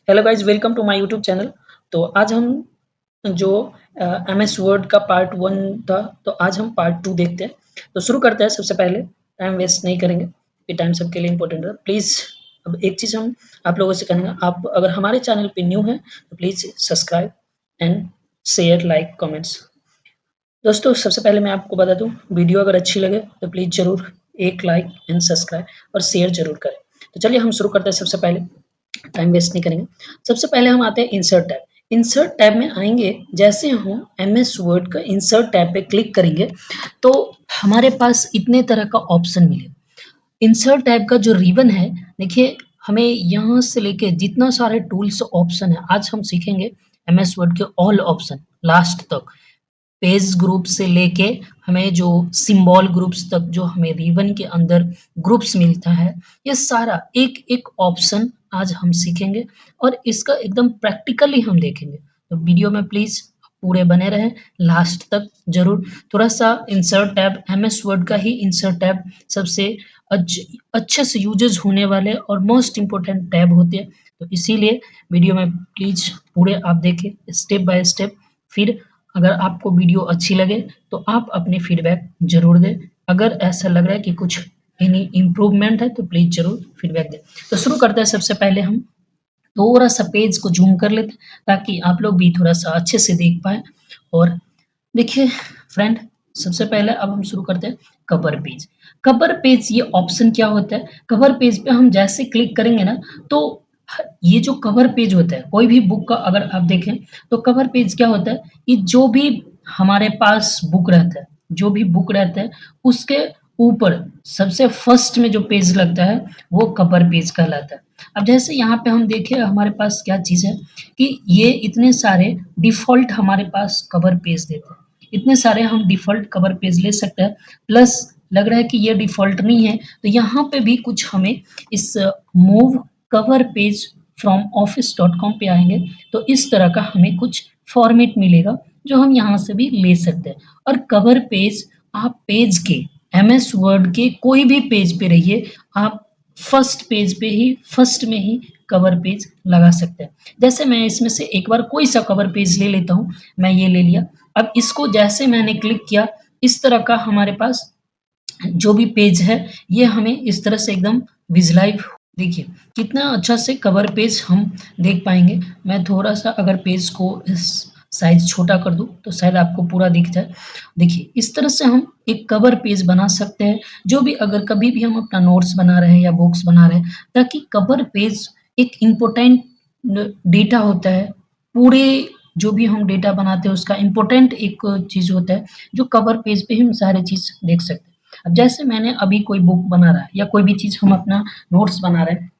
Hello guys, welcome to my YouTube channel. तो आज हम जो एमएस वर्ड का पार्ट 1 था, तो आज हम पार्ट 2 देखते हैं। तो शुरू करते हैं। सबसे पहले टाइम वेस्ट नहीं करेंगे, ये टाइम सबके लिए इम्पोर्टेंट है। प्लीज़ अब एक चीज़ हम आप लोगों से कहेंगे, आप अगर हमारे चैनल पे न्यू हैं, तो please subscribe and share, like, comments. दोस्तों, सबसे पहले मैं आपको बता दूँ, वीडियो अगर अच्छी लगे तो प्लीज़ ज़रूर एक लाइक एंड सब्सक्राइब और शेयर ज़रूर करें। तो चलिए हम शुरू करते हैं। सबसे पहले टाइम वेस्ट नहीं करेंगे। सबसे पहले हम आते हैं इंसर्ट टैब। इंसर्ट टैब में आएँगे, जैसे हम एमएस वर्ड का इंसर्ट टैब पे क्लिक करेंगे, तो हमारे पास इतने तरह का ऑप्शन मिलेगा। इंसर्ट टैब का जो रिबन है, देखिए हमें यहाँ से लेके जितना सारे टूल्स ऑप्शन है, आज हम सीखेंगे एमएस वर्ड के ऑल ऑप्शन लास्ट तक। पेज ग्रुप से लेके हमें जो सिंबल ग्रुप्स तक जो हमें रिबन के अंदर ग्रुप्स मिलता है, ये सारा एक-एक ऑप्शन आज हम सीखेंगे और इसका एकदम प्रैक्टिकली हम देखेंगे। तो वीडियो में प्लीज़ पूरे बने रहें लास्ट तक ज़रूर। थोड़ा-सा इंसर्ट टैब, एमएस वर्ड का ही इंसर्ट टैब सबसे अच्छे से यूजेज़ होने वाले और मोस्ट इम्पोर्टेंट टैब होते हैं। तो इसीलिए वीडियो में प्लीज़ पूरे आप देखें स्टेप बाय स्टेप। फिर अगर आपको वीडियो अच्छी लगे तो आप अपनी फीडबैक ज़रूर दें। अगर ऐसा लग रहा है कि कुछ एनी इम्प्रूवमेंट है तो प्लीज़ ज़रूर फीडबैक दें। तो शुरू करते हैं। सबसे पहले हम थोड़ा-सा पेज को ज़ूम कर लेते हैं, ताकि आप लोग भी थोड़ा-सा अच्छे से देख पाएँ। और देखिए फ्रेंड, सबसे पहले अब हम शुरू करते हैं कवर पेज। कवर पेज ये ऑप्शन क्या होता है? कवर पेज पे हम जैसे क्लिक करेंगे ना, तो ये जो कवर पेज होता है, कोई भी बुक का अगर आप देखें, तो कवर पेज क्या होता है कि जो भी हमारे पास बुक रहता है, जो भी बुक रहता है, उसके ऊपर सबसे फर्स्ट में जो पेज लगता है, वो कवर पेज कहलाता है। अब जैसे यहाँ पे हम देखें, हमारे पास क्या चीज़ है कि ये इतने सारे डिफ़ॉल्ट हमारे पास कवर पेज देते हैं। इतने सारे हम डिफ़ॉल्ट कवर पेज ले सकते हैं, प्लस लग रहा है कि ये डिफ़ॉल्ट नहीं है, तो यहाँ पे भी कुछ हमें इस मूव कवर पेज फ्रॉम ऑफिस.com पे आएँगे, तो इस तरह का हमें कुछ फॉर्मेट मिलेगा, जो हम यहाँ से भी ले सकते हैं। और कवर पेज, आप पेज के एमएस वर्ड के कोई भी पेज पे रहिए, आप फर्स्ट पेज पे ही, फर्स्ट में ही कवर पेज लगा सकते हैं। जैसे मैं इसमें से एक बार कोई सा कवर पेज ले लेता हूँ, मैं ये ले लिया। अब इसको जैसे मैंने क्लिक किया, इस तरह का हमारे पास जो भी पेज है, ये हमें इस तरह से एकदम विज़ुअलाइज़ देखिए, कितना अच्छा से कवर पेज हम देख पाएँगे। मैं थोड़ा-सा अगर पेज को इस साइज़ छोटा कर दूँ, तो शायद आपको पूरा दिख जाए। देखिए, इस तरह से हम एक कवर पेज बना सकते हैं, जो भी अगर कभी भी हम अपना नोट्स बना रहे हैं या बुक्स बना रहे हैं, ताकि कवर पेज एक इम्पोर्टेंट डेटा होता है, पूरे जो भी हम डेटा बनाते हैं, उसका इम्पोर्टेंट एक चीज़ होता है, जो कवर पेज पे ही हम सारी चीज़ देख सकते हैं। अब जैसे मैंने अभी कोई बुक बना रहा है या कोई भी चीज़ हम अपना नोट्स बना रहे हैं,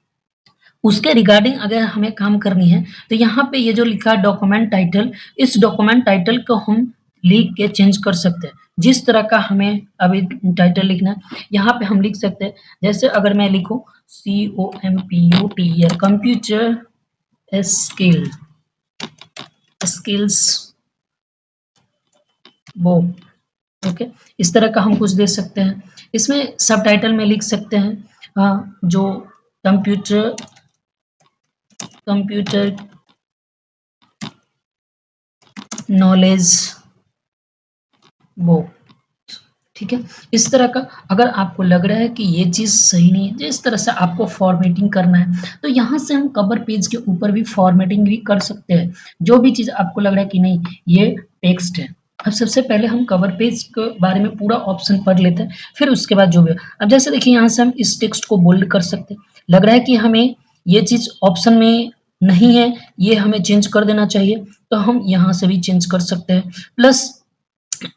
उसके रिगार्डिंग अगर हमें काम करनी है, तो यहाँ पे ये जो लिखा है डॉक्यूमेंट टाइटल, इस डॉक्यूमेंट टाइटल को हम लिख के चेंज कर सकते हैं। जिस तरह का हमें अभी टाइटल लिखना है, यहाँ पे हम लिख सकते हैं। जैसे अगर मैं लिखूँ COMPUTER कंप्यूटर स्किल स्किल्स वो ओके, इस तरह का हम कुछ दे सकते हैं। इसमें सबटाइटल में लिख सकते हैं जो कंप्यूटर कंप्यूटर नॉलेज वो, ठीक है? इस तरह का अगर आपको लग रहा है कि ये चीज़ सही नहीं है, जिस तरह से आपको फॉर्मेटिंग करना है, तो यहाँ से हम कवर पेज के ऊपर भी फॉर्मेटिंग भी कर सकते हैं। जो भी चीज़ आपको लग रहा है कि नहीं, ये टेक्स्ट है। अब सबसे पहले हम कवर पेज के बारे में पूरा ऑप्शन पढ़ लेते हैं, फिर उसके बाद जो भी अब जैसे देखिए, यहाँ से हम इस टेक्स्ट को बोल्ड कर सकते हैं। लग रहा है कि हमें ये चीज़ ऑप्शन में नहीं है, ये हमें चेंज कर देना चाहिए, तो हम यहाँ से भी चेंज कर सकते हैं। प्लस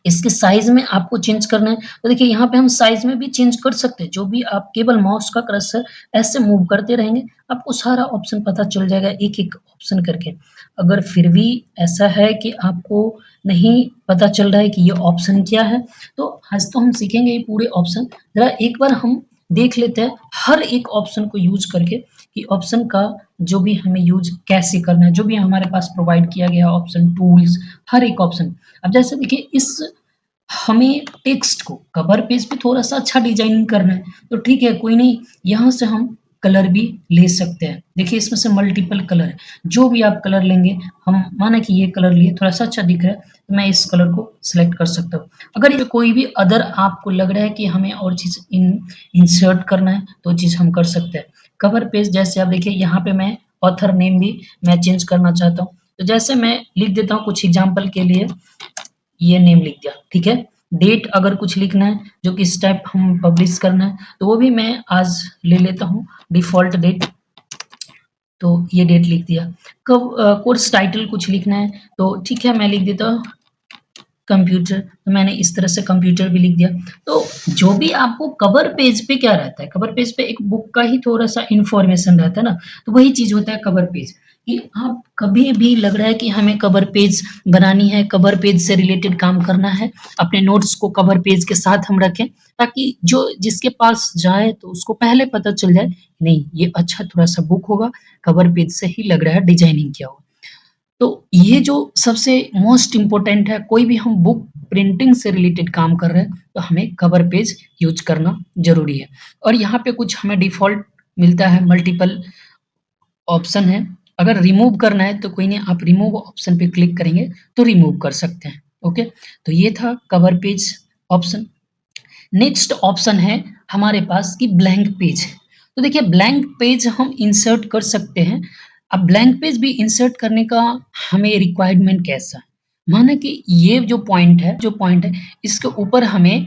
इसके साइज़ में आपको चेंज करना है, तो देखिए यहाँ पे हम साइज़ में भी चेंज कर सकते हैं। जो भी आप केवल माउस का कर्सर ऐसे मूव करते रहेंगे, आपको सारा ऑप्शन पता चल जाएगा एक-एक ऑप्शन करके। अगर फिर भी ऐसा है कि आपको नहीं पता चल रहा है कि ये ऑप्शन क्या है, तो आज तो हम सीखेंगे ये पूरे ऑप्शन। ज़रा एक बार हम देख लेते हैं हर एक ऑप्शन को यूज़ करके, कि ऑप्शन का जो भी हमें यूज़ कैसे करना है, जो भी हमारे पास प्रोवाइड किया गया ऑप्शन, टूल्स, हर एक ऑप्शन। अब जैसे देखिए, इस हमें टेक्स्ट को कवर पेज पे थोड़ा-सा अच्छा डिज़ाइनिंग करना है, तो ठीक है, कोई नहीं, यहाँ से हम कलर भी ले सकते हैं। देखिए इसमें से मल्टीपल कलर है, जो भी आप कलर लेंगे, हम माना कि ये कलर लिए, थोड़ा-सा अच्छा दिख रहा है, तो मैं इस कलर को सिलेक्ट कर सकता हूँ। अगर ये कोई भी अदर आपको लग रहा है कि हमें और चीज़ इंसर्ट करना है, तो चीज़ हम कर सकते हैं। कवर पेज जैसे आप देखिए यहाँ पे मैं ऑथर नेम भी मैं चेंज करना चाहता हूँ। तो जैसे मैं लिख देता हूँ कुछ एग्ज़ाम्पल के लिए, ये नेम लिख दिया, ठीक है? डेट अगर कुछ लिखना है, जो कि इस टाइप हम पब्लिश करना है, तो वो भी मैं आज ले लेता हूँ डिफ़ॉल्ट डेट, तो ये डेट लिख दिया। कोर्स टाइटल कुछ लिखना है, तो ठीक है मैं लिख देता हूँ कंप्यूटर, तो मैंने इस तरह से कंप्यूटर भी लिख दिया। तो जो भी आपको कवर पेज पे क्या रहता है, कवर पेज पे एक बुक का ही थोड़ा-सा इन्फॉर्मेशन रहता है ना, तो वही चीज़ होता है कवर पेज, कि आप कभी भी लग रहा है कि हमें कवर पेज बनानी है, कवर पेज से रिलेटेड काम करना है, अपने नोट्स को कवर पेज के साथ हम रखें, ताकि जो जिसके पास जाए तो उसको पहले पता चल जाए, नहीं ये अच्छा थोड़ा-सा बुक होगा, कवर पेज से ही लग रहा है डिज़ाइनिंग किया हुआ। तो ये जो सबसे मोस्ट इम्पोर्टेंट है, कोई भी हम बुक प्रिंटिंग से रिलेटेड काम कर रहे हैं, तो हमें कवर पेज यूज़ करना ज़रूरी है। और यहाँ पे कुछ हमें डिफ़ॉल्ट मिलता है, मल्टीपल ऑप्शन है। अगर रिमूव करना है तो कोई नहीं, आप रिमूव ऑप्शन पे क्लिक करेंगे तो रिमूव कर सकते हैं, ओके? तो ये था cover page option. Next option है हमारे पास कि ब्लैंक पेज है। तो देखिए ब्लैंक पेज हम इंसर्ट कर सकते हैं। अब ब्लैंक पेज भी इंसर्ट करने का हमें रिक्वायरमेंट कैसा है? माना कि ये जो पॉइंट है इसके ऊपर हमें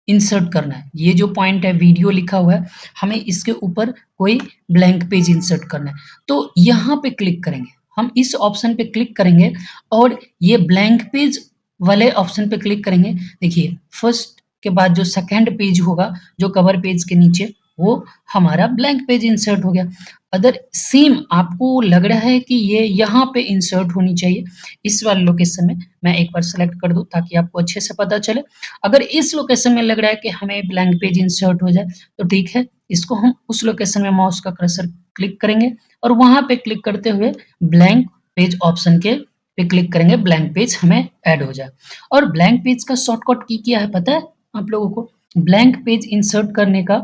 इंसर्ट करना है। ये जो पॉइंट है वीडियो लिखा हुआ है, हमें इसके ऊपर कोई ब्लैंक पेज इंसर्ट करना है। तो यहाँ पे क्लिक करेंगे, हम इस ऑप्शन पे क्लिक करेंगे और ये ब्लैंक पेज वाले ऑप्शन पे क्लिक करेंगे। देखिए फर्स्ट के बाद जो सेकंड पेज होगा, जो कवर पेज के नीचे, वो हमारा ब्लैंक पेज इंसर्ट हो गया। अगर सेम आपको लग रहा है कि ये यहाँ पे इंसर्ट होनी चाहिए, इस वाले लोकेशन में, मैं एक बार सेलेक्ट कर दूँ ताकि आपको अच्छे से पता चले। अगर इस लोकेशन में लग रहा है कि हमें ब्लैंक पेज इंसर्ट हो जाए, तो ठीक है, इसको हम उस लोकेशन में माउस का कर्सर क्लिक करेंगे और वहाँ पे क्लिक करते हुए ब्लैंक पेज ऑप्शन के पे क्लिक करेंगे, ब्लैंक पेज हमें ऐड हो जाए। और ब्लैंक पेज का शॉर्टकट की क्या है पता है आप लोगों को? ब्लैंक पेज इंसर्ट करने का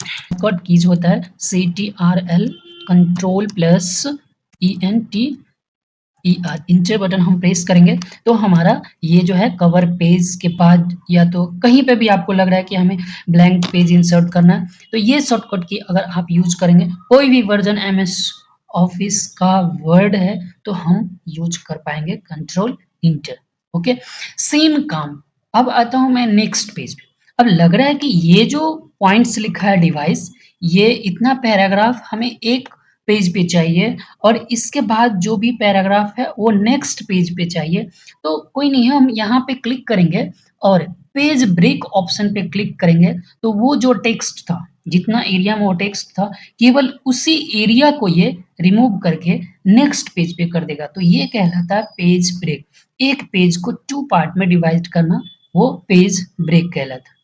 शॉर्टकट कीज होता है CTRL control plus ENT inter button हम प्रेस करेंगे तो हमारा ये जो है कवर पेज के बाद या तो कहीं पे भी आपको लग रहा है कि हमें ब्लैंक पेज इंसर्ट करना है, तो ये शॉर्टकट की अगर आप यूज करेंगे, कोई भी वर्जन MS ऑफिस का वर्ड है तो हम यूज कर पाएंगे कंट्रोल इंटर, ओके? सेम काम। अब आता हूं मैं नेक्स्ट पेज पे। अब लग रहा है कि ये जो पॉइंट्स लिखा है डिवाइस, ये इतना पैराग्राफ हमें एक पेज पे चाहिए और इसके बाद जो भी पैराग्राफ है वो नेक्स्ट पेज पे चाहिए। तो कोई नहीं है, हम यहाँ पे क्लिक करेंगे और पेज ब्रेक ऑप्शन पे क्लिक करेंगे, तो वो जो टेक्स्ट था, जितना एरिया में वो टेक्स्ट था, केवल उसी एरिया को ये रिमूव करके नेक्स्ट पेज पे कर देगा। तो ये कहलाता है पेज ब्रेक। एक पेज को 2 पार्ट में डिवाइड करना, वो पेज ब्रेक कहलाता है।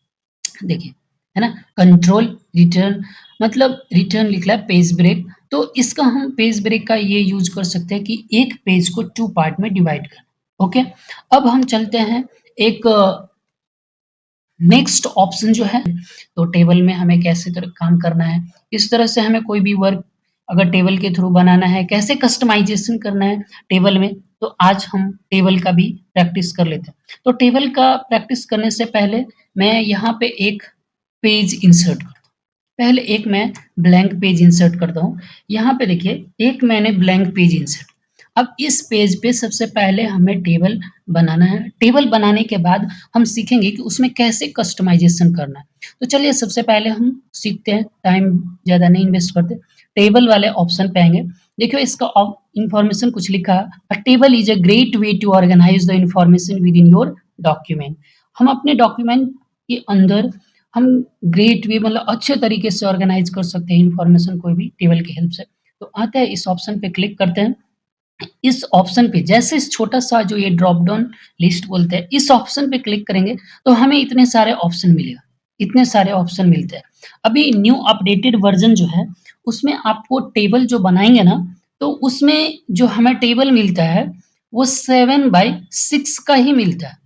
देखिए, है ना? कंट्रोल रिटर्न, मतलब रिटर्न लिखला है पेज ब्रेक, तो इसका हम पेज ब्रेक का ये यूज कर सकते हैं कि एक पेज को 2 पार्ट में डिवाइड करना, ओके? अब हम चलते हैं एक नेक्स्ट ऑप्शन जो है, तो टेबल में हमें कैसे तरह काम करना है, इस तरह से हमें कोई भी वर्क अगर टेबल के थ्रू बनाना है, कैसे कस्टमाइजेशन करना है टेबल में, तो आज हम टेबल का भी प्रैक्टिस कर लेते हैं। तो टेबल का प्रैक्टिस करने से पहले मैं यहाँ पे एक पेज इंसर्ट करता हूँ। पहले एक मैं ब्लैंक पेज इंसर्ट करता हूँ। यहाँ पे देखिए एक मैंने ब्लैंक पेज इंसर्ट, अब इस पेज पे सबसे पहले हमें टेबल बनाना है। टेबल बनाने के बाद हम सीखेंगे कि उसमें कैसे कस्टमाइजेशन करना है। तो चलिए सबसे पहले हम सीखते हैं, टाइम ज़्यादा नहीं इन्वेस्ट करते। टेबल वाले ऑप्शन पे आएँगे। देखिए इसका इन्फॉर्मेशन कुछ लिखा है, a table is a great way to organise the information within your document. हम अपने डॉक्यूमेंट के अंदर हम ग्रेट वे मतलब अच्छे तरीके से ऑर्गेनाइज़ कर सकते हैं इन्फॉर्मेशन कोई भी टेबल की हेल्प से। तो आते हैं इस ऑप्शन पे क्लिक करते हैं। इस ऑप्शन पे जैसे इस छोटा-सा जो ये ड्रॉप डाउन लिस्ट बोलते हैं, इस ऑप्शन पे क्लिक करेंगे तो हमें इतने सारे ऑप्शन मिलेगा, इतने सारे ऑप्शन मिलते हैं। अभी न्यू अपडेटेड वर्ज़न जो है, उसमें आपको टेबल जो बनाएँगे ना, तो उसमें जो हमें टेबल मिलता है, वो 7/6 का ही मिलता है।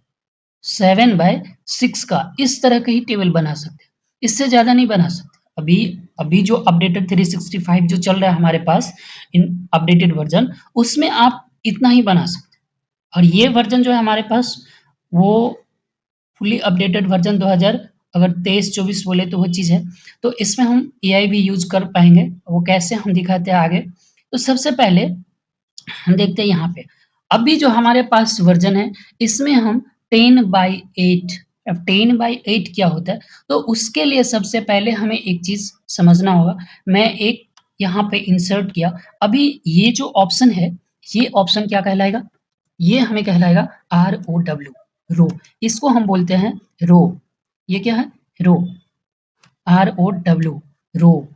7/6 का, इस तरह का ही टेबल बना सकते हैं, इससे ज़्यादा नहीं बना सकते। अभी अभी जो अपडेटेड 365 जो चल रहा है हमारे पास इन अपडेटेड वर्जन, उसमें आप इतना ही बना सकते हैं। और ये वर्जन जो है हमारे पास वो फुली अपडेटेड वर्जन 2000 अगर 23-24 बोले तो वो चीज़ है। तो इसमें हम एआई भी यूज़ कर पाएँगे, वो कैसे हम दिखाते हैं आगे। तो सबसे पहले हम देखते हैं यहाँ पे, अभी जो हमारे पास वर्जन है, इसमें हम 10/8 अब 10/8 क्या होता है? तो उसके लिए सबसे पहले हमें एक चीज़ समझना होगा। मैं एक यहाँ पे इंसर्ट किया, अभी ये जो ऑप्शन है, ये ऑप्शन क्या कहलाएगा? ये हमें कहलाएगा ROW रो, इसको हम बोलते हैं रो। ये क्या है? रो, ROW रो,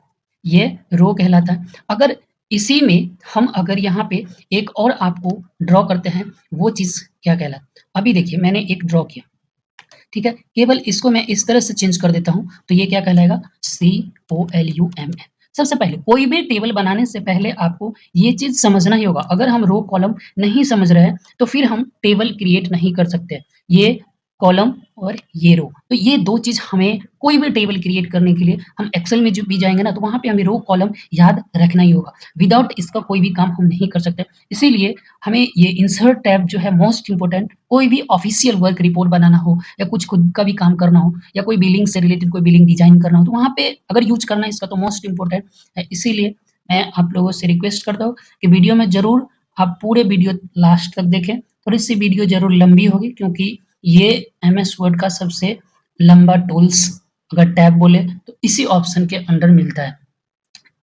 ये रो कहलाता है। अगर इसी में हम अगर यहाँ पे एक और आपको ड्रॉ करते हैं, वो चीज़ क्या कहलाता है? अभी देखिए मैंने एक ड्रॉ किया, ठीक है? केवल इसको मैं इस तरह से चेंज कर देता हूँ, तो ये क्या कहलाएगा? COLUMN। सबसे पहले कोई भी टेबल बनाने से पहले आपको ये चीज़ समझना ही होगा। अगर हम रो कॉलम नहीं समझ रहे हैं, तो फिर हम टेबल क्रिएट नहीं कर सकते। ये कॉलम और ये रो, तो ये 2 चीज़ हमें कोई भी टेबल क्रिएट करने के लिए हम एक्सेल में जो भी जाएँगे ना, तो वहाँ पे हमें रो कॉलम याद रखना ही होगा। विदाउट इसका कोई भी काम हम नहीं कर सकते। इसीलिए हमें ये इंसर्ट टैब जो है मोस्ट इम्पोर्टेंट, कोई भी ऑफिशियल वर्क रिपोर्ट बनाना हो या कुछ खुद का भी काम करना हो या कोई बिलिंग से रिलेटेड कोई बिलिंग डिजाइन करना हो, तो वहाँ पे अगर यूज करना है इसका तो मोस्ट इम्पोर्टेंट है। इसीलिए मैं आप लोगों से रिक्वेस्ट करता हूँ कि वीडियो में ज़रूर आप पूरे वीडियो लास्ट तक देखें। थोड़ी सी वीडियो ज़रूर लंबी होगी क्योंकि ये एमएस वर्ड का सबसे लंबा टूल्स अगर टैब बोले तो इसी ऑप्शन के अंडर मिलता है।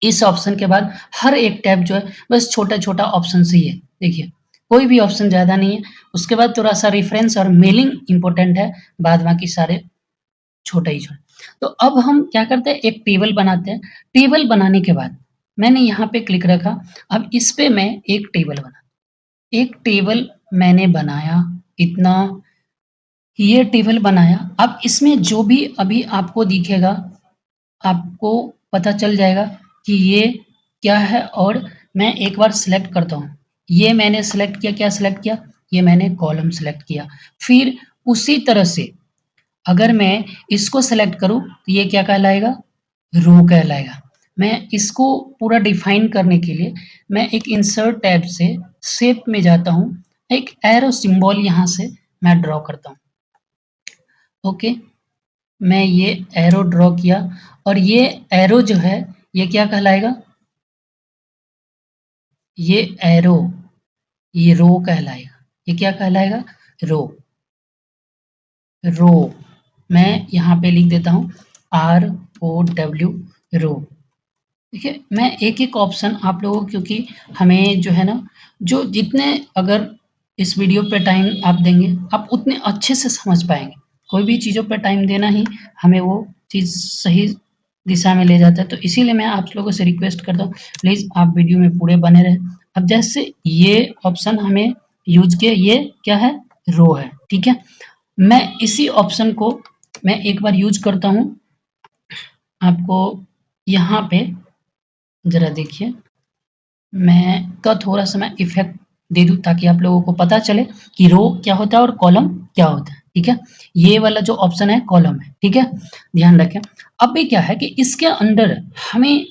इस ऑप्शन के बाद हर एक टैब जो है बस छोटा-छोटा ऑप्शन से ही है। देखिए, कोई भी ऑप्शन ज़्यादा नहीं है। उसके बाद थोड़ा-सा रेफरेंस और मेलिंग इम्पोर्टेंट है, बाद बाकी सारे छोटा ही छोटा। तो अब हम क्या करते हैं, एक टेबल बनाते हैं। टेबल बनाने के बाद मैंने यहाँ पे क्लिक रखा, अब इस पे मैं एक टेबल एक टेबल मैंने बनाया, इतना ये टेबल बनाया। अब इसमें जो भी अभी आपको दिखेगा, आपको पता चल जाएगा कि ये क्या है और मैं एक बार सेलेक्ट करता हूँ। ये मैंने सेलेक्ट किया, क्या सेलेक्ट किया? ये मैंने कॉलम सेलेक्ट किया। फिर उसी तरह से अगर मैं इसको सेलेक्ट करूँ, तो ये क्या कहलाएगा? रो कहलाएगा। मैं इसको पूरा डिफाइन करने के लिए मैं एक इंसर्ट टैब से शेप में जाता हूँ, एक एरो सिंबल यहाँ से मैं ड्रॉ करता हूँ। ओके, मैं ये एरो ड्रॉ किया और ये एरो जो है ये क्या कहलाएगा? ये एरो, ये रो कहलाएगा। ये क्या कहलाएगा? रो। रो, मैं यहाँ पे लिख देता हूँ ROW रो। देखिए, मैं एक-एक ऑप्शन आप लोगों को क्योंकि हमें जो है ना, जो जितने अगर इस वीडियो पे टाइम आप देंगे, आप उतने अच्छे से समझ पाएँगे। कोई भी चीज़ों पे टाइम देना ही हमें वो चीज़ सही दिशा में ले जाता है। तो इसीलिए मैं आप लोगों से रिक्वेस्ट करता हूँ, प्लीज़ आप वीडियो में पूरे बने रहें। अब जैसे ये ऑप्शन हमें यूज़ किया, ये क्या है? रो है, ठीक है? मैं इसी ऑप्शन को मैं एक बार यूज़ करता हूँ, आपको यहाँ पे ज़रा देखिए, मैं का थोड़ा-सा मैं इफ़ेक्ट दे दूँ ताकि आप लोगों को पता चले कि रो क्या होता है और कॉलम क्या होता है, ठीक है? ये वाला जो ऑप्शन है कॉलम है, ठीक है? ध्यान रखें। अभी क्या है कि इसके अंडर हमें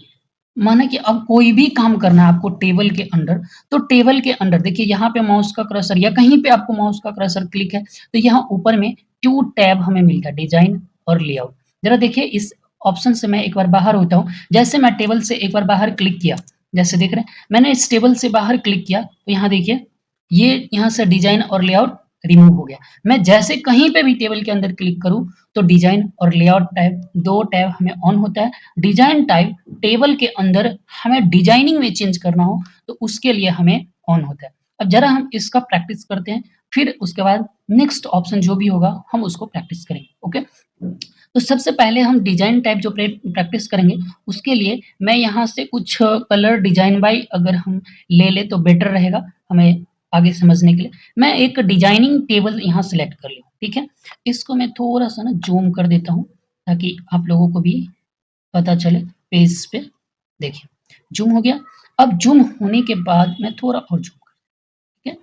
माना कि अब कोई भी काम करना है आपको टेबल के अंडर, तो टेबल के अंडर देखिए यहाँ पे माउस का कर्सर या कहीं पे आपको माउस का कर्सर क्लिक है, तो यहाँ ऊपर में 2 टैब हमें मिलता है, डिज़ाइन और लेआउट। ज़रा देखिए इस ऑप्शन से मैं एक बार बाहर होता हूँ, जैसे मैं टेबल से एक बार बाहर क्लिक किया, जैसे देख रहे हैं, मैंने इस टेबल से बाहर क्लिक किया, तो यहाँ देखिए, ये यहाँ से डिज़ाइन और लेआउट रिमूव हो गया। मैं जैसे कहीं पे भी टेबल के अंदर क्लिक करूँ, तो डिज़ाइन और लेआउट टैब 2 टैब हमें ऑन होता है। डिज़ाइन टाइप टेबल के अंदर हमें डिजाइनिंग में चेंज करना हो तो उसके लिए हमें ऑन होता है। अब ज़रा हम इसका प्रैक्टिस करते हैं, फिर उसके बाद नेक्स्ट ऑप्शन जो भी होगा हम उसको प्रैक्टिस करेंगे, ओके? तो सबसे पहले हम डिज़ाइन टाइप जो प्रैक्टिस करेंगे उसके लिए मैं यहाँ से कुछ कलर डिज़ाइन बाय अगर हम ले लें तो बेटर रहेगा हमें आगे समझने के लिए। मैं एक डिजाइनिंग टेबल यहाँ सेलेक्ट कर लूँ, ठीक है? इसको मैं थोड़ा-सा ना ज़ूम कर देता हूँ ताकि आप लोगों को भी पता चले पेज पे। देखिए, ज़ूम हो गया। अब ज़ूम होने के बाद मैं थोड़ा और ज़ूम ठीक है?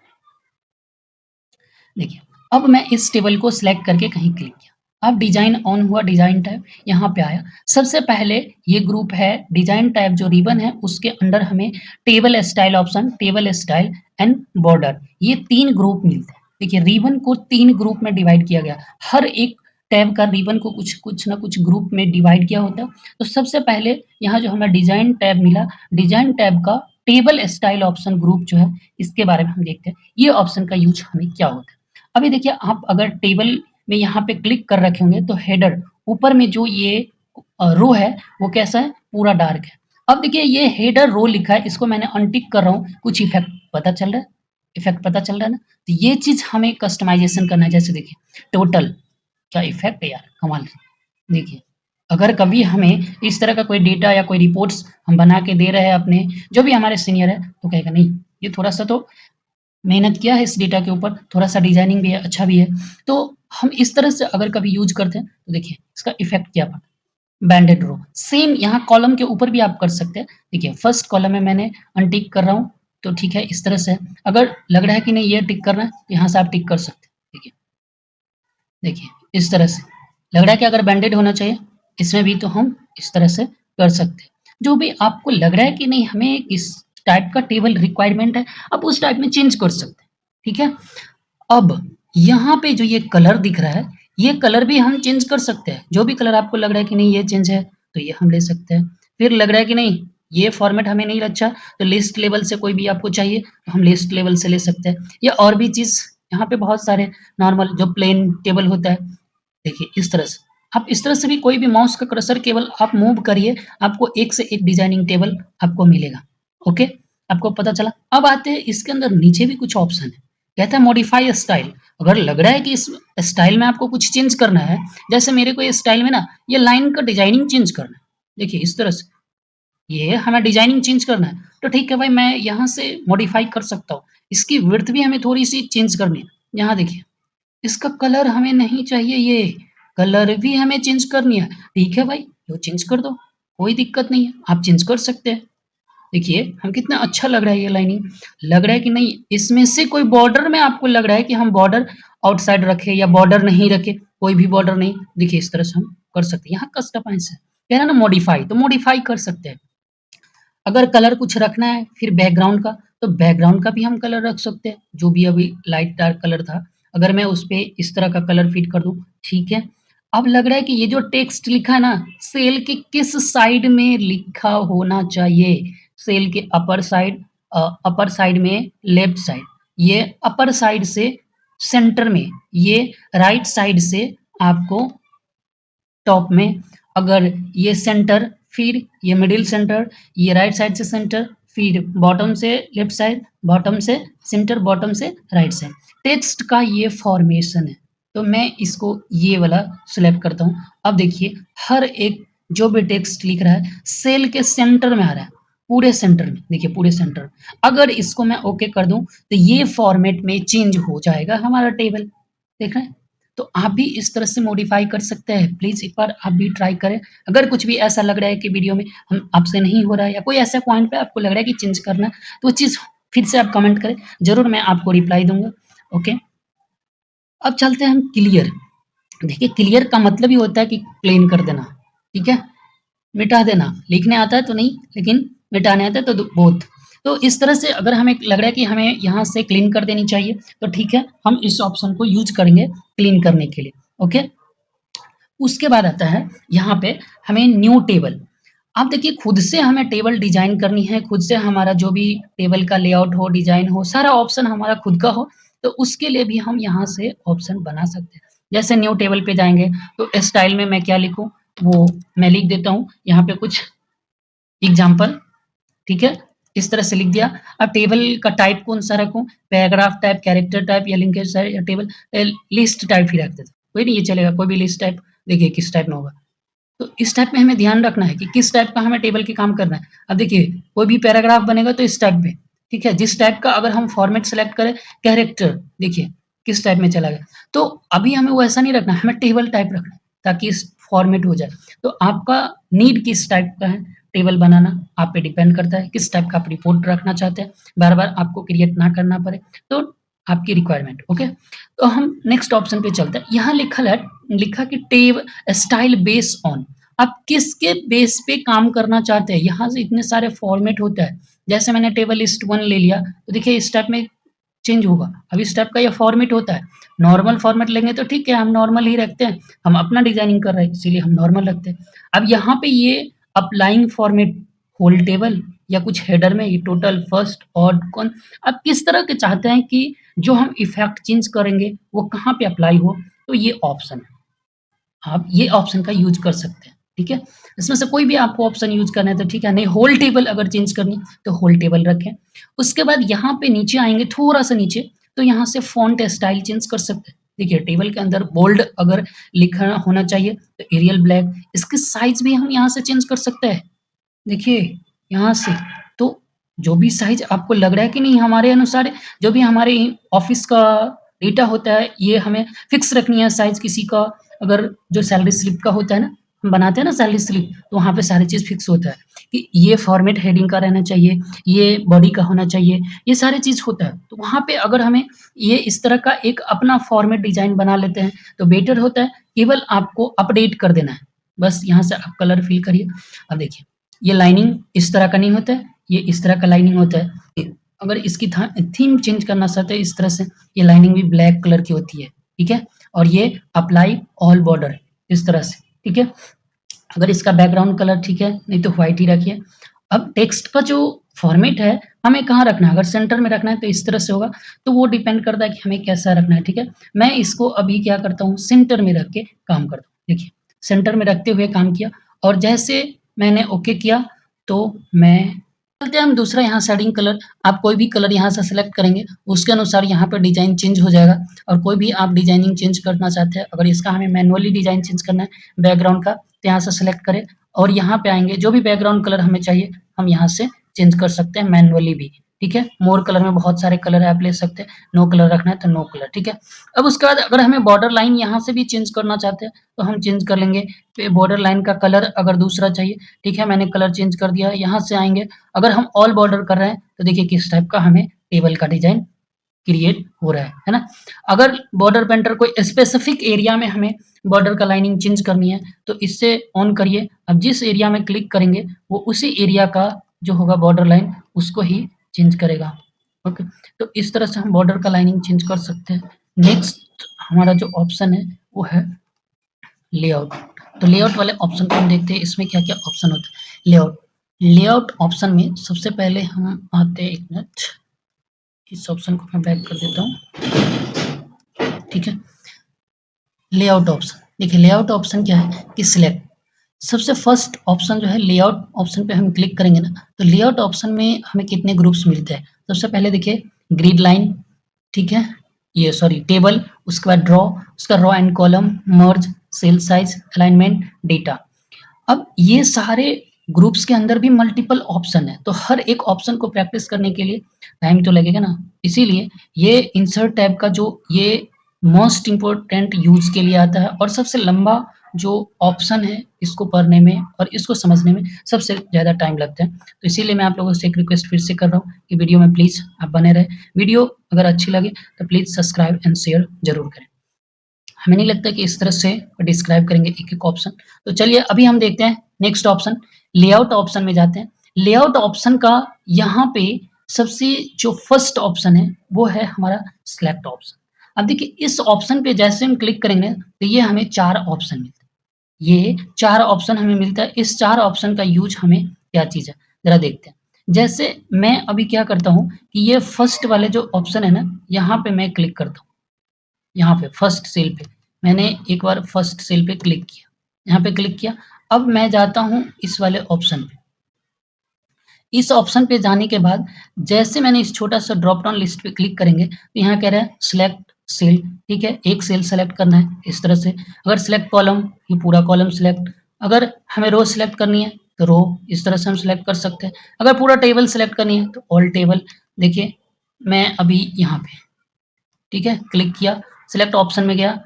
देखिए, अब मैं इस टेबल को सिलेक्ट करके कहीं क्लिक किया। अब डिजाइन ऑन हुआ, डिजाइन टैब यहाँ पे आया। सबसे पहले ये ग्रुप है डिजाइन टैब जो रिबन है उसके अंदर हमें table style option, table style and border, ये 3 ग्रुप मिलते हैं। देखिए रिबन को 3 ग्रुप में डिवाइड किया गया। हर एक टैब का रिबन को कुछ ना कुछ ग्रुप में डिवाइड किया होता है। तो सबसे पहले यहाँ जो हमें डिजाइन टैब मिला, डिजाइन टैब का टेबल स्टाइल ऑप्शन ग्रुप जो है इसके बारे में हम देखते हैं। ये ऑप्शन का यूज हमें क्या होता है। अभी देखिए आप अगर टेबल में यहाँ पे क्लिक कर रखे होंगे तो हेडर ऊपर में जो ये रो है वो कैसा है, पूरा डार्क है। अब देखिए ये हेडर रो लिखा है, इसको मैंने अनटिक कर रहा हूँ, कुछ इफेक्ट पता चल रहा है, इफेक्ट पता चल रहा है ना। तो ये चीज हमें कस्टमाइजेशन करना है। जैसे देखिए टोटल, क्या इफेक्ट है यार, कमाल। देखिए अगर कभी हमें इस तरह का कोई डेटा या कोई रिपोर्ट्स हम बना के दे रहे हैं अपने जो भी हमारे सीनियर है, तो कहेगा नहीं ये थोड़ा सा तो मेहनत किया है इस डेटा के ऊपर, थोड़ा-सा डिज़ाइनिंग भी है, अच्छा भी है। तो हम इस तरह से अगर कभी यूज़ करते हैं, तो देखिए इसका इफ़ेक्ट क्या पड़ा, बैंडेड रो। सेम यहाँ कॉलम के ऊपर भी आप कर सकते हैं। देखिए फर्स्ट कॉलम में मैंने अनटिक कर रहा हूँ, तो ठीक है इस तरह से है। अगर लग रहा है कि नहीं ये टिक करना है, तो यहाँ से आप टिक कर सकते हैं। देखिए, देखिए इस तरह से। लग रहा है कि अगर बैंडेड होना चाहिए, इसमें भी तो हम इस तरह से कर सकते हैं। जो भी आपको लग रहा है कि नहीं हमें इस टाइप का टेबल रिक्वायरमेंट है, आप उस टाइप में चेंज कर सकते हैं। ठीक है? अब यहाँ पे जो ये कलर दिख रहा है, ये कलर भी हम चेंज कर सकते हैं। जो भी कलर आपको लग रहा है कि नहीं ये चेंज है, तो ये हम ले सकते हैं। फिर लग रहा है कि नहीं ये फॉर्मेट हमें नहीं अच्छा, तो लिस्ट लेवल से कोई भी आपको चाहिए, तो हम लिस्ट लेवल से ले सकते हैं। या और भी चीज़ यहाँ पे बहुत सारे नॉर्मल जो प्लेन टेबल होता है, देखिए इस तरह से। आप इस तरह से भी कोई भी माउस का कर्सर केवल आप मूव करिए, आपको एक से एक डिज़ाइनिंग टेबल आपको मिलेगा। ओके? आपको पता चला? अब आते हैं इसके अंदर नीचे भी कुछ ऑप्शन है। कहता है मॉडिफाई स्टाइल। अगर लग रहा है कि इस स्टाइल में आपको कुछ चेंज करना है, जैसे मेरे को ये स्टाइल में ना ये लाइन का डिजाइनिंग चेंज करना है। देखिए इस तरह से, ये हमें डिजाइनिंग चेंज करना है, तो ठीक है भाई मैं यहाँ से मॉडिफाई कर सकता हूँ। इसकी विड्थ भी हमें थोड़ी-सी चेंज करनी है। यहाँ देखिए, इसका कलर हमें नहीं चाहिए ये, कलर भी हमें चेंज करनी है। ठीक है भाई, लो चेंज कर दो, कोई दिक्कत नहीं है, आप चेंज कर सकते हैं। देखिए हम कितना अच्छा लग रहा है ये लाइनिंग, लग रहा है कि नहीं इसमें से कोई बॉर्डर में आपको लग रहा है कि हम बॉर्डर आउटसाइड रखें या बॉर्डर नहीं रखें, कोई भी बॉर्डर नहीं। देखिए इस तरह से हम कर सकते हैं। यहाँ कस्टमाइज़ है, कह रहा है ना मॉडिफाई, तो मॉडिफाई कर सकते हैं। अगर कलर कुछ रखना है फिर बैकग्राउंड का, तो बैकग्राउंड का भी हम कलर रख सकते हैं, जो भी अभी लाइट डार्क कलर था। अगर मैं उस पे इस तरह का कलर फिट कर दूँ, ठीक है। अब लग रहा है कि ये जो टेक्स्ट लिखा है ना, सेल के किस साइड में लिखा होना चाहिए? सेल के अपर साइड में लेफ्ट साइड, ये अपर साइड से सेंटर में, ये राइट साइड से आपको टॉप में, अगर ये सेंटर, फिर ये मिडिल सेंटर, ये राइट साइड से सेंटर, फिर बॉटम से लेफ्ट साइड, बॉटम से सेंटर, बॉटम से राइट साइड। टेक्स्ट का ये फॉर्मेशन है, तो मैं इसको ये वाला सिलेक्ट करता हूँ। अब देखिए हर एक जो भी टेक्स्ट लिख रहा है सेल के सेंटर में आ रहा है, पूरे सेंटर में, देखिए पूरे सेंटर में। अगर इसको मैं ओके कर दूं तो ये फॉर्मेट में चेंज हो जाएगा हमारा टेबल, देख रहे हैं। तो आप भी इस तरह से मॉडिफाई कर सकते हैं। प्लीज़ एक बार आप भी ट्राई करें। अगर कुछ भी ऐसा लग रहा है कि वीडियो में हम आपसे नहीं हो रहा है या कोई ऐसा पॉइंट पे आपको लग रहा है कि चेंज करना है, तो वो चीज़ फिर से आप कमेंट करें, ज़रूर मैं आपको रिप्लाई दूँगा। ओके, अब चलते हैं हम क्लियर। देखिए क्लियर का मतलब ही होता है कि प्लेन कर देना, ठीक है? मिटा देना, लिखने आता है तो नहीं, लेकिन मिटाने आता है तो बोथ। तो इस तरह से अगर हमें लग रहा है कि हमें यहाँ से क्लीन कर देनी चाहिए, तो ठीक है, हम इस ऑप्शन को यूज़ करेंगे क्लीन करने के लिए, ओके? उसके बाद आता है यहाँ पे हमें न्यू टेबल। अब देखिए खुद से हमें टेबल डिज़ाइन करनी है, खुद से हमारा जो भी टेबल का लेआउट हो, डिज़ाइन हो, सारा ऑप्शन हमारा खुद का हो, तो उसके लिए भी हम यहाँ से ऑप्शन बना सकते हैं। जैसे न्यू टेबल पे जाएँगे, तो स्टाइल में मैं क्या लिखूँ, वो मैं लिख देता हूँ यहाँ पे कुछ एग्ज़ाम्पल, ठीक है? इस तरह से लिख दिया। अब टेबल का टाइप कौन-सा रखूँ? पैराग्राफ टाइप, कैरेक्टर टाइप या लिंकेज टाइप या टेबल लिस्ट टाइप ही रख देते हैं। कोई नहीं, ये चलेगा, कोई भी लिस्ट टाइप, देखिए किस टाइप में होगा। तो इस टाइप में हमें ध्यान रखना है कि किस टाइप का हमें टेबल के काम करना है। अब देखिए कोई भी पैराग्राफ बनेगा तो इस टाइप में, ठीक है? जिस टाइप का अगर हम फॉर्मेट सेलेक्ट करें, कैरेक्टर देखिए किस टाइप में चला गया। तो अभी हमें वैसा नहीं रखना है, हमें टेबल टाइप रखना है ताकि इस फॉर्मेट हो जाए। तो आपका नीड किस टाइप का है टेबल बनाना, आप पे डिपेंड करता है किस टाइप का आप रिपोर्ट रखना चाहते हैं, बार-बार आपको क्रिएट ना करना पड़े, तो आपकी रिक्वायरमेंट, ओके? तो हम नेक्स्ट ऑप्शन पे चलते हैं। यहाँ लिखल है लिखा कि टेब स्टाइल बेस ऑन, आप किसके बेस पे काम करना चाहते हैं। यहाँ से इतने सारे फॉर्मेट होता है, जैसे मैंने टेबल लिस्ट 1 ले लिया, तो देखिए इस टाइप में चेंज होगा। अब इस टाइप का ये फॉर्मेट होता है। नॉर्मल फॉर्मेट लेंगे तो ठीक है, हम नॉर्मल ही रखते हैं, हम अपना डिजाइनिंग कर रहे हैं इसीलिए हम नॉर्मल रखते हैं। अब यहाँ पे ये अप्लाइंग फॉर्मेट होल टेबल या कुछ हेडर में ये टोटल, फर्स्ट, ऑड, कॉन, आप किस तरह के चाहते हैं कि जो हम इफेक्ट चेंज करेंगे वो कहाँ पे अप्लाई हो, तो ये ऑप्शन है, आप ये ऑप्शन का यूज कर सकते हैं। ठीक है, इसमें से कोई भी आपको ऑप्शन यूज करना है तो ठीक है, नहीं होल टेबल अगर चेंज करनी तो होल टेबल रखें। उसके बाद यहाँ पे नीचे आएंगे थोड़ा सा नीचे, तो यहाँ से फॉन्ट स्टाइल चेंज कर सकते हैं। देखिए टेबल के अंदर बोल्ड अगर लिखना होना चाहिए तो एरियल ब्लैक, इसके साइज भी हम यहाँ से चेंज कर सकते हैं। देखिए यहाँ से, तो जो भी साइज आपको लग रहा है कि नहीं हमारे अनुसार, जो भी हमारे ऑफिस का डेटा होता है ये हमें फिक्स रखनी है साइज किसी का। अगर जो सैलरी स्लिप का होता है ना, हम बनाते हैं ना सैलरी स्लिप, तो वहाँ पे सारी चीज़ फिक्स होता है कि ये फॉर्मेट हेडिंग का रहना चाहिए, ये बॉडी का होना चाहिए, ये सारी चीज़ होता है। तो वहाँ पे अगर हमें ये इस तरह का एक अपना फॉर्मेट डिज़ाइन बना लेते हैं तो बेटर होता है, केवल आपको अपडेट कर देना है। बस यहाँ से आप कलर फिल करिए। अब देखिए ये लाइनिंग इस तरह का नहीं होता है, ये इस तरह का लाइनिंग होता है। अगर इसकी थीम चेंज करना चाहते हैं इस तरह से, ये लाइनिंग भी ब्लैक कलर की होती है। ठीक है, और ये अप्लाई ऑल बॉर्डर इस तरह से। ठीक है, अगर इसका बैकग्राउंड कलर ठीक है, नहीं तो व्हाइट ही रखिए। अब टेक्स्ट का जो फॉर्मेट है हमें कहाँ रखना है, अगर सेंटर में रखना है तो इस तरह से होगा, तो वो डिपेंड करता है कि हमें कैसा रखना है। ठीक है, मैं इसको अभी क्या करता हूँ, सेंटर में रख के काम करता हूँ। देखिए सेंटर में रखते हुए काम किया, और जैसे मैंने ओके किया तो मैं चलते हैं हम दूसरा यहाँ शेडिंग कलर। आप कोई भी कलर यहाँ से सेलेक्ट करेंगे उसके अनुसार यहाँ पर डिजाइन चेंज हो जाएगा। और कोई भी आप डिजाइनिंग चेंज करना चाहते हैं, अगर इसका हमें मैनुअली डिजाइन चेंज करना है बैकग्राउंड का, तो यहाँ से सेलेक्ट करें और यहाँ पे आएंगे, जो भी बैकग्राउंड कलर हमें चाहिए हम यहाँ से चेंज कर सकते हैं मैनुअली भी। ठीक है, मोर कलर में बहुत सारे कलर है, आप ले सकते हैं। नो कलर रखना है तो नो कलर। ठीक है, अब उसके बाद अगर हमें बॉर्डर लाइन यहाँ से भी चेंज करना चाहते हैं तो हम चेंज कर लेंगे। तो बॉर्डर लाइन का कलर अगर दूसरा चाहिए, ठीक है, मैंने कलर चेंज कर दिया। यहाँ से आएंगे, अगर हम ऑल बॉर्डर कर रहे हैं तो देखिए किस टाइप का हमें टेबल का डिजाइन क्रिएट हो रहा है ना। अगर बॉर्डर पेंटर कोई स्पेसिफिक एरिया में हमें बॉर्डर का लाइनिंग चेंज करनी है तो इससे ऑन करिए। अब जिस एरिया में क्लिक करेंगे वो उसी एरिया का जो होगा बॉर्डर लाइन उसको ही चेंज करेगा। ओके, तो इस तरह से हम बॉर्डर का लाइनिंग चेंज कर सकते हैं। नेक्स्ट हमारा जो ऑप्शन है वो है लेआउट। तो लेआउट वाले ऑप्शन को हम देखते हैं, इसमें क्या क्या ऑप्शन होता है। लेआउट, लेआउट ऑप्शन में सबसे पहले हम आते हैं, एक मिनट, इस ऑप्शन को मैं बैक कर देता हूँ। ठीक है, लेआउट ऑप्शन, देखिए लेआउट ऑप्शन क्या है कि सिलेक्ट, सबसे फर्स्ट ऑप्शन जो है लेआउट ऑप्शन पे हम क्लिक करेंगे ना, तो लेआउट ऑप्शन में हमें कितने ग्रुप्स मिलते हैं। सबसे पहले देखिए ग्रिड लाइन, ठीक है, ये सॉरी टेबल, उसके बाद ड्रॉ, उसका row and column, merge, cell size, alignment, data. अब ये सारे ग्रुप्स के अंदर भी मल्टीपल ऑप्शन है, तो हर एक ऑप्शन को प्रैक्टिस करने के लिए टाइम तो लगेगा ना, इसीलिए ये इंसर्ट टैब का जो ये मोस्ट इम्पोर्टेंट यूज के लिए आता है और सबसे लंबा जो ऑप्शन है इसको पढ़ने में और इसको समझने में सबसे ज़्यादा टाइम लगता है। तो इसीलिए मैं आप लोगों से एक रिक्वेस्ट फिर से कर रहा हूँ कि वीडियो में प्लीज़ आप बने रहे। वीडियो अगर अच्छी लगे तो प्लीज़ सब्सक्राइब एंड शेयर जरूर करें। हमें नहीं लगता कि इस तरह से डिस्क्राइब करेंगे एक एक ऑप्शन। तो चलिए अभी हम देखते हैं नेक्स्ट ऑप्शन, लेआउट ऑप्शन में जाते हैं। लेआउट ऑप्शन का यहाँ पे सबसे जो फर्स्ट ऑप्शन है वो है हमारा सिलेक्ट ऑप्शन। अब देखिए इस ऑप्शन पे जैसे हम क्लिक करेंगे तो ये हमें 4 ऑप्शन मिलते हैं, ये 4 ऑप्शन हमें मिलता है। इस 4 ऑप्शन का यूज हमें क्या चीज़ है जरा देखते हैं। जैसे मैं अभी क्या करता हूँ कि ये फर्स्ट वाले जो ऑप्शन है ना, यहाँ पे मैं क्लिक करता हूँ, यहाँ पे फर्स्ट सेल पे मैंने एक बार फर्स्ट सेल पे क्लिक किया, यहाँ पे क्लिक किया। अब मैं जाता हूँ इस वाले ऑप्शन पे। इस ऑप्शन पे जाने के बाद जैसे मैंने इस छोटा सा ड्रॉप डाउन लिस्ट पे क्लिक करेंगे तो यहाँ कह रहा है सिलेक्ट सेल, ठीक है, एक सेल सेलेक्ट करना है इस तरह से। अगर सिलेक्ट कॉलम, ये पूरा कॉलम सिलेक्ट। अगर हमें रो सिलेक्ट करनी है तो रो इस तरह से हम सिलेक्ट कर सकते हैं। अगर पूरा टेबल सिलेक्ट करनी है तो ऑल टेबल। देखिए मैं अभी यहाँ पे, ठीक है, क्लिक किया, सिलेक्ट ऑप्शन में गया,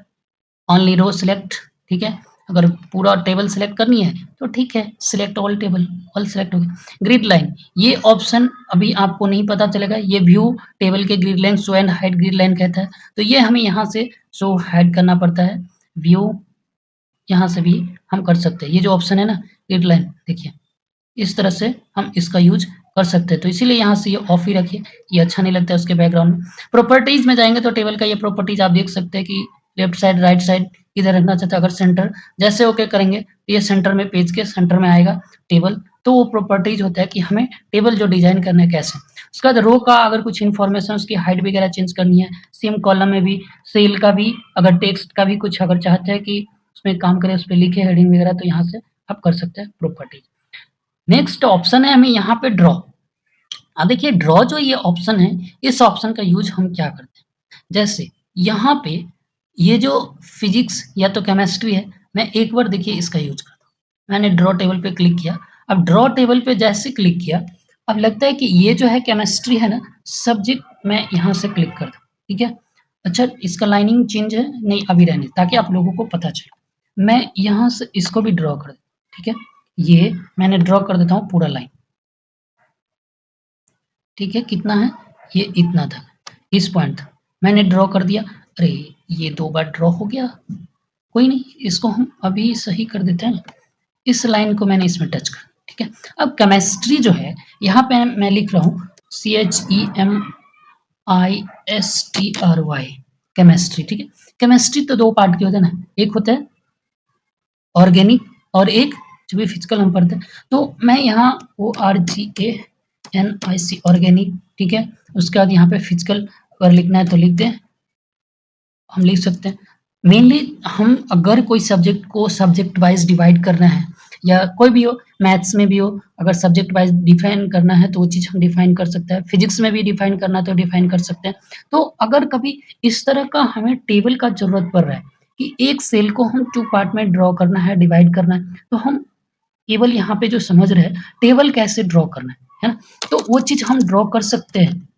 ओनली रो सिलेक्ट, ठीक है। अगर पूरा टेबल सिलेक्ट करनी है तो ठीक है, select all table, all select हो गया। ग्रिड लाइन, ये ऑप्शन अभी आपको नहीं पता चलेगा, ये व्यू टेबल के grid line, show and hide grid line कहता है। तो ये हमें यहाँ से शो हाइड करना पड़ता है। व्यू यहाँ से भी हम कर सकते हैं। ये जो ऑप्शन है ना ग्रिड लाइन, देखिए इस तरह से हम इसका यूज कर सकते हैं। तो इसीलिए यहाँ से ये ऑफ ही रखिए, ये अच्छा नहीं लगता है उसके बैकग्राउंड में। प्रॉपर्टीज में जाएंगे तो टेबल का ये प्रॉपर्टीज आप देख सकते हैं कि लेफ्ट साइड राइट साइड किधर रखना चाहते हैं। अगर सेंटर जैसे ओके करेंगे तो ये सेंटर में, पेज के सेंटर में आएगा टेबल। तो वो प्रॉपर्टीज होता है कि हमें टेबल जो डिजाइन करना है कैसे। उसके बाद रो का अगर कुछ इन्फॉर्मेशन उसकी हाइट वगैरह चेंज करनी है, सेम कॉलम में भी सेल का भी अगर टेक्स्ट का भी कुछ अगर चाहते हैं कि उसमें काम करें, उस पर लिखे हेडिंग वगैरह, तो यहाँ से आप कर सकते हैं प्रॉपर्टीज। नेक्स्ट ऑप्शन है हमें यहाँ पे ड्रॉ। अब देखिए ड्रॉ जो ये ऑप्शन है, इस ऑप्शन का यूज हम क्या करते हैं, जैसे यहाँ पे ये जो फिजिक्स या तो केमिस्ट्री है, मैं एक बार देखिए इसका यूज करता हूँ। मैंने ड्रॉ टेबल पे क्लिक किया। अब ड्रॉ टेबल पे जैसे क्लिक किया, अब लगता है कि ये जो है केमिस्ट्री है ना, सब्जेक्ट मैं यहाँ से क्लिक कर दूँ, ठीक है। अच्छा इसका लाइनिंग चेंज है, नहीं अभी रहने, ताकि आप लोगों को पता चले। मैं यहाँ से इसको भी ड्रॉ कर, ठीक है, ये मैंने ड्रॉ कर देता हूँ पूरा लाइन, ठीक है। कितना है, ये इतना था, इस पॉइंट था, मैंने ड्रॉ कर दिया। अरे ये 2 बार ड्रॉ हो गया, कोई नहीं, इसको हम अभी सही कर देते हैं। इस लाइन को मैंने इसमें टच कर, ठीक है। अब केमिस्ट्री जो है, यहाँ पे मैं लिख रहा हूँ CHEMISTRY, केमिस्ट्री, ठीक है। केमिस्ट्री तो 2 पार्ट के होते हैं ना, एक होता है ऑर्गेनिक और एक जो भी फिजिकल हम पढ़ते हैं। तो मैं यहाँ ORGANIC ऑर्गेनिक, ठीक है। उसके बाद यहाँ पे फिजिकल अगर लिखना है तो लिख दें, हम लिख सकते हैं। मेनली हम अगर कोई सब्जेक्ट को सब्जेक्ट वाइज डिवाइड करना है, या कोई भी हो, मैथ्स में भी हो, अगर सब्जेक्ट वाइज डिफाइन करना है तो वो चीज़ हम डिफाइन कर सकते हैं। फिजिक्स में भी डिफाइन करना है तो डिफाइन कर सकते हैं। तो अगर कभी इस तरह का हमें टेबल का जरूरत पड़ रहा है कि एक सेल को हम 2 पार्ट में ड्रॉ करना है, डिवाइड करना है, तो हम केवल यहाँ पे जो समझ रहे हैं टेबल कैसे ड्रॉ करना है ना, तो वो चीज़ हम ड्रॉ कर सकते हैं।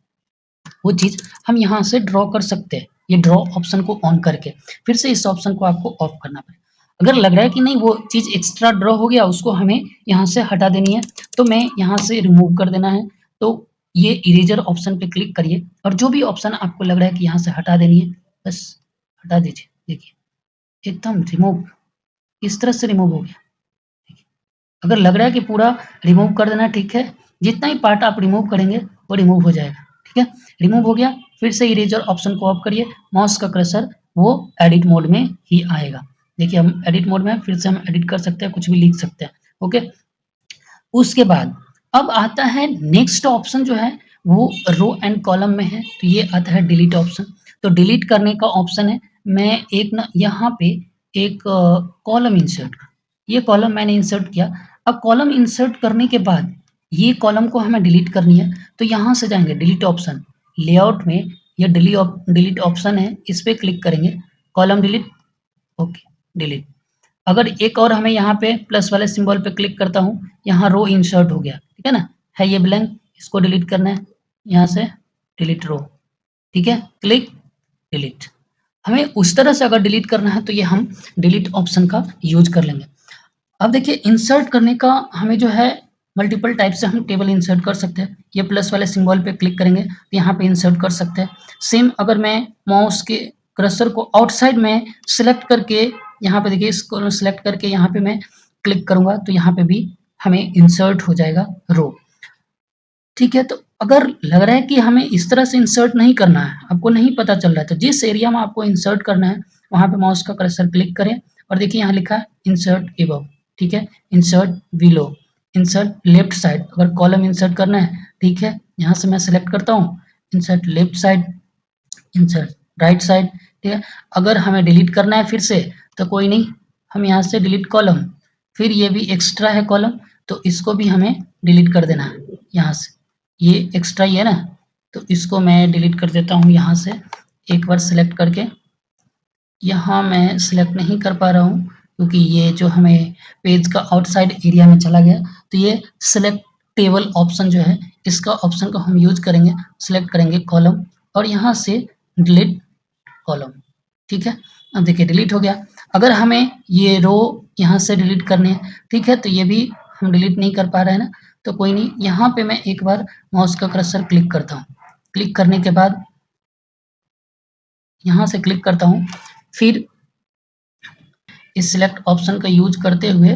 वो चीज़ हम यहाँ से ड्रॉ कर सकते हैं, ये ड्रॉ ऑप्शन को ऑन करके। फिर से इस ऑप्शन को आपको ऑफ करना पड़ेगा। अगर लग रहा है कि नहीं वो चीज़ एक्स्ट्रा ड्रॉ हो गया, उसको हमें यहाँ से हटा देनी है, तो मैं यहाँ से रिमूव कर देना है। तो ये इरेजर ऑप्शन पे क्लिक करिए, और जो भी ऑप्शन आपको लग रहा है कि यहाँ से हटा देनी है, बस हटा दीजिए। देखिए एकदम रिमूव, इस तरह से रिमूव हो गया। अगर लग रहा है कि पूरा रिमूव कर देना, ठीक है, जितना ही पार्ट आप रिमूव करेंगे वो रिमूव हो जाएगा, ठीक है। रिमूव हो गया, फिर से इरेजर ऑप्शन को ऑफ करिए, माउस का कर्सर वो एडिट मोड में ही आएगा। देखिए हम एडिट मोड में, फिर से हम एडिट कर सकते हैं, कुछ भी लिख सकते हैं, ओके। उसके बाद अब आता है नेक्स्ट ऑप्शन जो है वो रो एंड कॉलम में है, तो ये आता है डिलीट ऑप्शन। तो डिलीट करने का ऑप्शन है, मैं एक ना यहाँ पे एक कॉलम इंसर्ट, ये कॉलम मैंने इंसर्ट किया। अब कॉलम इंसर्ट करने के बाद ये कॉलम को हमें डिलीट करनी है, तो यहाँ से जाएंगे डिलीट ऑप्शन, लेआउट में ये डिलीट ऑप्शन है, इस पर क्लिक करेंगे, कॉलम डिलीट, ओके डिलीट। अगर एक और हमें यहाँ पे प्लस वाले सिंबल पे क्लिक करता हूँ, यहाँ रो इंसर्ट हो गया, ठीक है ना, है ये ब्लैंक, इसको डिलीट करना है, यहाँ से डिलीट रो, ठीक है, क्लिक डिलीट। हमें उस तरह से अगर डिलीट करना है तो ये हम डिलीट ऑप्शन का यूज कर लेंगे। अब देखिए इंसर्ट करने का हमें जो है मल्टीपल टाइप से हम टेबल इंसर्ट कर सकते हैं। ये प्लस वाले सिंबल पे क्लिक करेंगे तो यहाँ पे इंसर्ट कर सकते हैं। सेम अगर मैं माउस के कर्सर को आउटसाइड में सिलेक्ट करके, यहाँ पे देखिए इसको सिलेक्ट करके यहाँ पे मैं क्लिक करूंगा तो यहाँ पे भी हमें इंसर्ट हो जाएगा रो, ठीक है। तो अगर लग रहा है कि हमें इस तरह से इंसर्ट नहीं करना है, आपको नहीं पता चल रहा है, तो जिस एरिया में आपको इंसर्ट करना है वहाँ पे माउस का कर्सर क्लिक करें, और देखिए यहाँ लिखा है इंसर्ट एबव, ठीक है, insert below, insert left side. अगर कॉलम इंसर्ट करना है, ठीक है, यहाँ से मैं सिलेक्ट करता हूँ insert left side, insert right side, ठीक है। अगर हमें डिलीट करना है फिर से, तो कोई नहीं, हम यहाँ से डिलीट कॉलम, फिर ये भी एक्स्ट्रा है कॉलम, तो इसको भी हमें डिलीट कर देना है यहाँ से, ये एक्स्ट्रा ही है ना, तो इसको मैं डिलीट कर देता हूँ यहाँ से, एक बार सिलेक्ट करके। यहाँ मैं सिलेक्ट नहीं कर पा रहा हूँ क्योंकि ये जो हमें पेज का आउटसाइड एरिया में चला गया, तो ये सिलेक्ट टेबल ऑप्शन जो है, इसका ऑप्शन को हम यूज करेंगे, सिलेक्ट करेंगे कॉलम और यहाँ से डिलीट कॉलम, ठीक है। अब देखिए डिलीट हो गया। अगर हमें ये रो यहाँ से डिलीट करने हैं, ठीक है, तो ये भी हम डिलीट नहीं कर पा रहे हैं ना, तो कोई नहीं, यहाँ पे मैं एक बार माउस का कर्सर क्लिक करता हूँ, क्लिक करने के बाद यहाँ से क्लिक करता हूँ, फिर इस सिलेक्ट ऑप्शन का यूज़ करते हुए